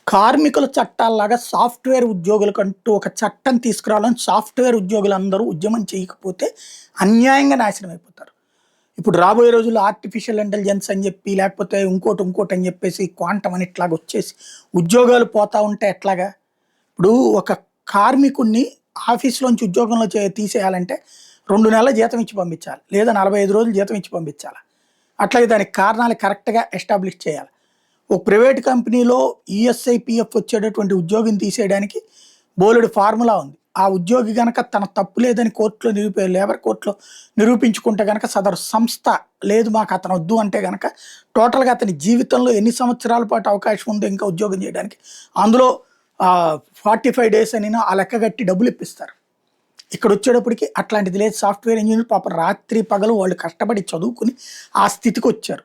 కార్మికుల చట్టాల్లాగా సాఫ్ట్‌వేర్ ఉద్యోగులకంటూ ఒక చట్టం తీసుకురావాలని సాఫ్ట్‌వేర్ ఉద్యోగులందరూ ఉద్యమం చేయకపోతే అన్యాయంగా నాశనం అయిపోతారు. ఇప్పుడు రాబోయే రోజుల్లో ఆర్టిఫిషియల్ ఇంటెలిజెన్స్ అని చెప్పి, లేకపోతే ఇంకోటి అని చెప్పేసి క్వాంటమ్ అని ఇట్లాగొచ్చేసి ఉద్యోగాలు పోతా ఉంటే ఎట్లాగా? ఇప్పుడు ఒక కార్మికుడిని ఆఫీస్‌లోంచి ఉద్యోగంలో తీసేయాలంటే 2 నెలల జీతం ఇచ్చి పంపించాలి. లేదా 45 రోజులు జీతం ఇచ్చి పంపించాలా. అట్లాగే దానికి కారణాలు కరెక్ట్‌గా ఎస్టాబ్లిష్ చేయాలి. ఓ ప్రైవేట్ కంపెనీలో ఈఎస్ఐ, పీఎఫ్ వచ్చేటటువంటి ఉద్యోగిని తీసేయడానికి బోలెడు ఫార్ములా ఉంది. ఆ ఉద్యోగి గనక తన తప్పు లేదని కోర్టులో లేబర్ కోర్టులో నిరూపించుకుంటే గనక సదరు సంస్థ లేదు మాకు అతను వద్దు అంటే గనక టోటల్‌గా అతని జీవితంలో ఎన్ని సంవత్సరాల పాటు అవకాశం ఉందో ఇంకా ఉద్యోగం చేయడానికి అందులో 45 డేస్ అని ఆ లెక్క కట్టి డబ్బులు ఇప్పిస్తారు. ఇక్కడొచ్చేటప్పటికి అట్లాంటిది లేదు. సాఫ్ట్‌వేర్ ఇంజినీర్ పాపం రాత్రి పగలు వాళ్ళు కష్టపడి చదువుకుని ఆ స్థితికొచ్చారు.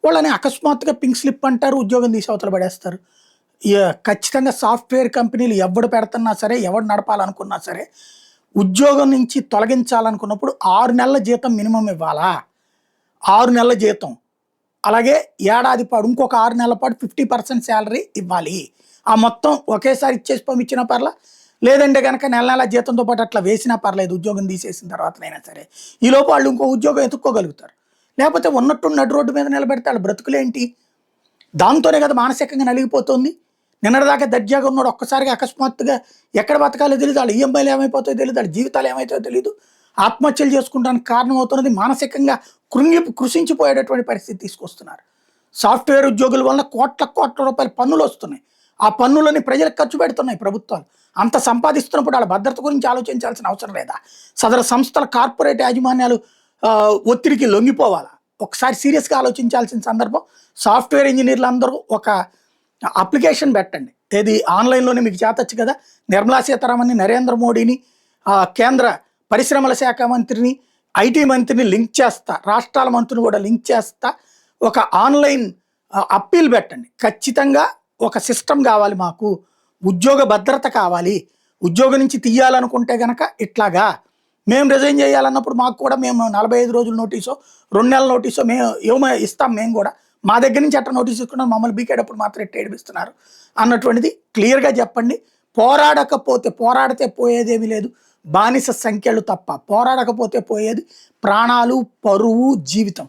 వాళ్ళని అకస్మాత్తుగా పింక్ స్లిప్ అంటారు, ఉద్యోగం తీసి అవతల పడేస్తారు. ఖచ్చితంగా సాఫ్ట్‌వేర్ కంపెనీలు ఎవడు పెడుతున్నా సరే, ఎవడు నడపాలనుకున్నా సరే, ఉద్యోగం నుంచి తొలగించాలనుకున్నప్పుడు 6 నెలల జీతం మినిమమ్ ఇవ్వాలా? 6 నెలల జీతం. అలాగే ఏడాది పాటు ఇంకొక 6 నెలల పాటు 50% శాలరీ ఇవ్వాలి. ఆ మొత్తం ఒకేసారి ఇచ్చేసి పంపించినా పర్లా, లేదంటే గనక నెల నెల జీతంతో పాటు అట్లా వేసినా పర్లేదు ఉద్యోగం తీసేసిన తర్వాతనైనా సరే. ఈలోపు వాళ్ళు ఇంకో ఉద్యోగం ఎతుక్కోగలుగుతారు. లేకపోతే ఉన్నట్టుండి నడు రోడ్డు మీద నిలబెడితే వాళ్ళ బ్రతుకులేంటి? దాంతోనే కదా మానసికంగా నలిగిపోతుంది. నిన్నటిదాకా దర్జాగా ఉన్నాడు ఒక్కసారిగా అకస్మాత్తుగా ఎక్కడ బతకాలో తెలీదు, వాళ్ళ ఈఎంఐలు ఏమైపోతాయో తెలీదు, వాళ్ళ జీవితాలు ఏమైతాయో తెలీదు. ఆత్మహత్యలు చేసుకోవడానికి కారణమవుతున్నది మానసికంగా కృషించిపోయేటటువంటి పరిస్థితి తీసుకొస్తున్నారు. సాఫ్ట్‌వేర్ ఉద్యోగుల వలన కోట్ల రూపాయల పన్నులొస్తున్నాయి. ఆ పన్నులని ప్రజలకు ఖర్చు పెడుతున్నాయి ప్రభుత్వాలు. అంత సంపాదిస్తున్నప్పుడు వాళ్ళ భద్రత గురించి ఆలోచించాల్సిన అవసరం లేదా? సదరు సంస్థల కార్పొరేట్ యాజమాన్యాలు ఒత్తిడికి లొంగిపోవాలా? ఒకసారి సీరియస్‌గా ఆలోచించాల్సిన సందర్భం. సాఫ్ట్‌వేర్ ఇంజినీర్లు అందరూ ఒక అప్లికేషన్ పెట్టండి. ఏది ఆన్‌లైన్‌లోనే మీకు చేతొచ్చు కదా! నిర్మలా సీతారామన్‌ని, నరేంద్ర మోడీని, కేంద్ర పరిశ్రమల శాఖ మంత్రిని, ఐటీ మంత్రిని లింక్ చేస్తా, రాష్ట్రాల మంత్రిని కూడా లింక్ చేస్తా. ఒక ఆన్‌లైన్ అప్పీల్ పెట్టండి. ఖచ్చితంగా ఒక సిస్టమ్ కావాలి మాకు. ఉద్యోగ భద్రత కావాలి. ఉద్యోగం నుంచి తీయాలనుకుంటే గనక ఇట్లాగా మేము రిజైన్ చేయాలన్నప్పుడు మాకు కూడా మేము 45 రోజుల నోటీసో, 2 నెలల నోటీసో ఇస్తాం మేము కూడా. మా దగ్గర నుంచి అట్లా నోటీస్ ఇస్తున్నారు, మమ్మల్ని బీకేటప్పుడు మాత్రం ఎట్ట ఏడిపిస్తున్నారు అన్నటువంటిది క్లియర్‌గా చెప్పండి. పోరాడితే పోయేదేమీ లేదు. బానిస సంఖ్యలు తప్ప. పోరాడకపోతే పోయేది ప్రాణాలు, పరువు, జీవితం.